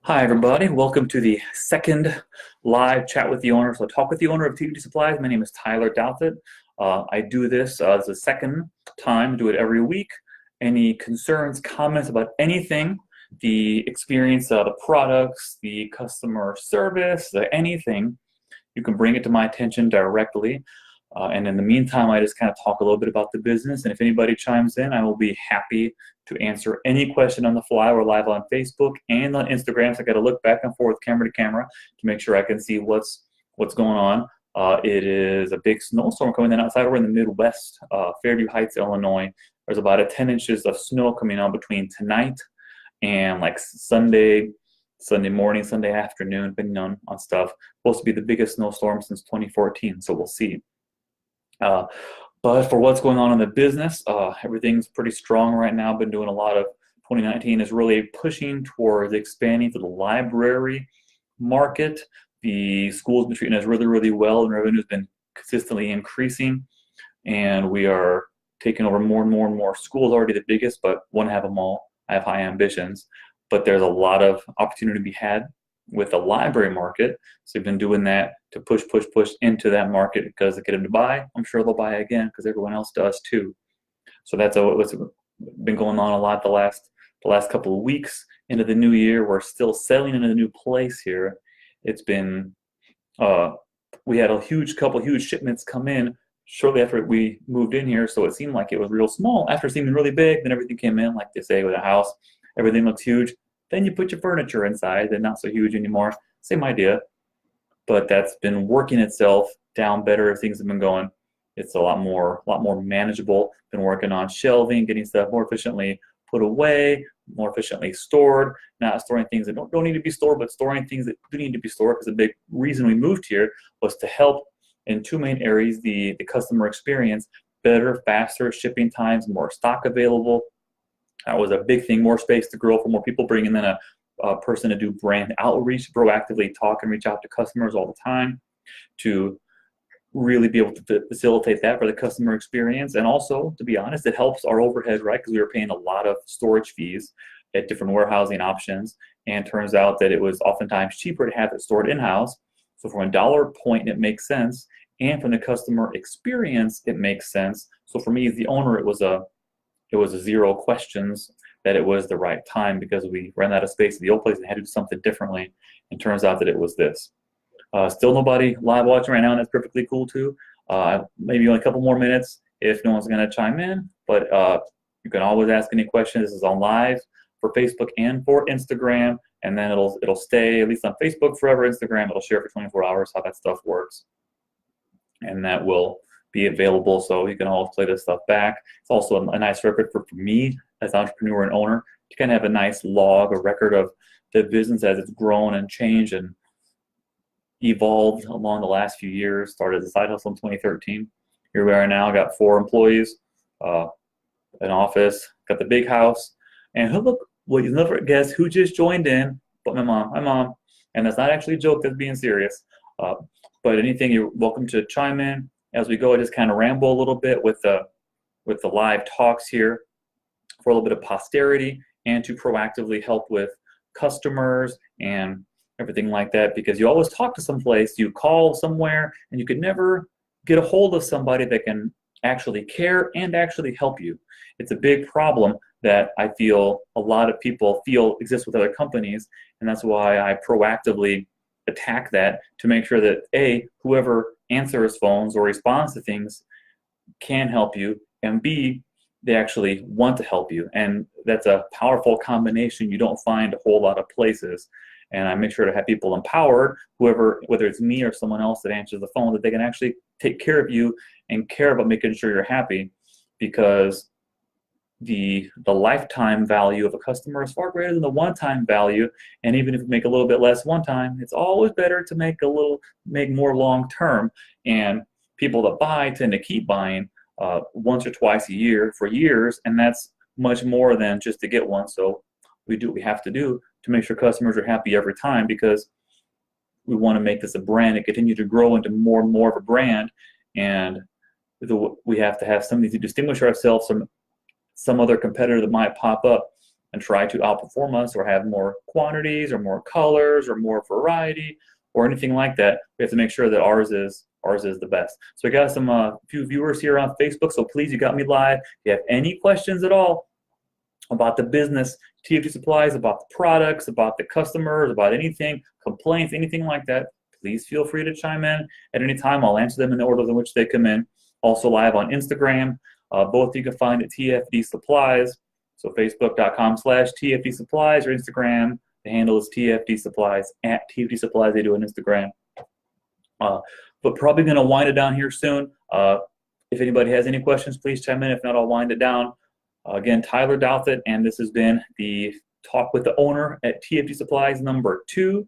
Hi, everybody. Welcome to the second live chat with the owner. So, talk with the owner of TFD Supplies. My name is Tyler Douthit. I do this as a second time. I do it every week. Any concerns, comments about anything, the experience, the products, the customer service, anything, you can bring it to my attention directly. And in the meantime, I just kind of talk a little bit about the business. And if anybody chimes in, I will be happy to answer any question on the fly. We're live on Facebook and on Instagram, so I got to look back and forth, camera to camera, to make sure I can see what's going on. It is a big snowstorm coming in outside. We're in the Midwest, Fairview Heights, Illinois. There's about 10 inches of snow coming on between tonight and like Sunday morning, Sunday afternoon, depending on stuff. Supposed to be the biggest snowstorm since 2014, so we'll see. But for what's going on in the business, everything's pretty strong right now. Been doing a lot of 2019 is really pushing towards expanding to the library market. The school's been treating us really, really well, and revenue's been consistently increasing. And we are taking over more and more and more schools, already the biggest, but want to have them all. I have high ambitions, but there's a lot of opportunity to be had with the library market. So we've been doing that to push into that market because they get them to buy. I'm sure they'll buy again because everyone else does too. So that's what's been going on a lot the last couple of weeks into the new year. We're still settling into the new place here. It's been we had a couple huge shipments come in shortly after we moved in here, so it seemed like it was real small. After seeming really big, then everything came in, like they say with a house. Everything looks huge. Then you put your furniture inside, they're not so huge anymore. Same idea, but that's been working itself down better as things have been going. It's a lot more manageable. Been working on shelving, getting stuff more efficiently put away, more efficiently stored, not storing things that don't need to be stored, but storing things that do need to be stored, because the big reason we moved here was to help in two main areas: the customer experience, better, faster shipping times, more stock available. That was a big thing, more space to grow for more people, bringing in a person to do brand outreach, proactively talk and reach out to customers all the time, to really be able to facilitate that for the customer experience. And also, to be honest, it helps our overhead, right? Because we were paying a lot of storage fees at different warehousing options, and turns out that it was oftentimes cheaper to have it stored in-house. So from a dollar point, it makes sense, and from the customer experience, it makes sense. So for me as the owner, it was a zero questions that it was the right time, because we ran out of space at the old place and had to do something differently. And turns out that it was this. Still nobody live watching right now, and that's perfectly cool too. Maybe only a couple more minutes if no one's going to chime in, but you can always ask any questions. This is on live for Facebook and for Instagram, and then it'll stay at least on Facebook forever. Instagram, it'll share for 24 hours, how that stuff works, and that will be available, so you can always play this stuff back. It's also a nice record for me as an entrepreneur and owner to kind of have a nice log, a record of the business as it's grown and changed and evolved along the last few years. Started as a side hustle in 2013. Here we are now, got 4 employees, an office, got the big house, and look, well, you'll never guess who just joined in, but my mom. My mom, and that's not actually a joke, that's being serious. But anything, you're welcome to chime in. As we go, I just kind of ramble a little bit with the live talks here for a little bit of posterity, and to proactively help with customers and everything like that, because you always talk to someplace, you call somewhere, and you could never get a hold of somebody that can actually care and actually help you. It's a big problem that I feel a lot of people feel exists with other companies, and that's why I proactively attack that, to make sure that A, whoever answers phones or responds to things can help you, and B, they actually want to help you. And that's a powerful combination you don't find a whole lot of places. And I make sure to have people empowered, whether it's me or someone else that answers the phone, that they can actually take care of you and care about making sure you're happy, because the lifetime value of a customer is far greater than the one-time value. And even if you make a little bit less one time, it's always better to make more long-term. And people that buy tend to keep buying once or twice a year for years, and that's much more than just to get one. So we do what we have to do to make sure customers are happy every time, because we want to make this a brand and continue to grow into more and more of a brand. And we have to have something to distinguish ourselves from some other competitor that might pop up and try to outperform us or have more quantities or more colors or more variety or anything like that. We have to make sure that ours is the best. So I got some few viewers here on Facebook, so please, you got me live. If you have any questions at all about the business, TFD Supplies, about the products, about the customers, about anything, complaints, anything like that, please feel free to chime in at any time. I'll answer them in the order in which they come in. Also live on Instagram. Both you can find at TFD Supplies. So facebook.com/TFD Supplies or Instagram. The handle is TFD Supplies, at TFD Supplies. They do on Instagram. But probably going to wind it down here soon. If anybody has any questions, please chime in. If not, I'll wind it down. Again, Tyler Douthit, and this has been the Talk with the Owner at TFD Supplies #2.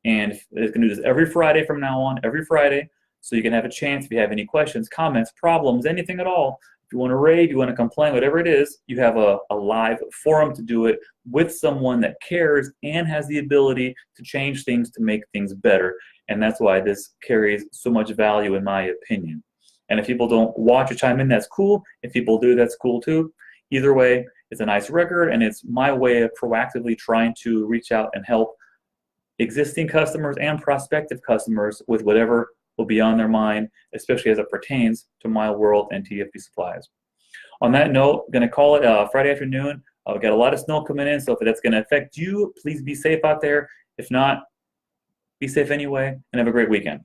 And it's going to do this every Friday from now on, every Friday. So you can have a chance if you have any questions, comments, problems, anything at all. If you want to rave, you want to complain, whatever it is, you have a live forum to do it with someone that cares and has the ability to change things to make things better. And that's why this carries so much value, in my opinion. And if people don't watch or chime in, that's cool. If people do, that's cool too. Either way, it's a nice record, and it's my way of proactively trying to reach out and help existing customers and prospective customers with whatever will be on their mind, especially as it pertains to my world and TFD Supplies. On that note, I'm going to call it Friday afternoon. We've got a lot of snow coming in, so if that's going to affect you, please be safe out there. If not, be safe anyway, and have a great weekend.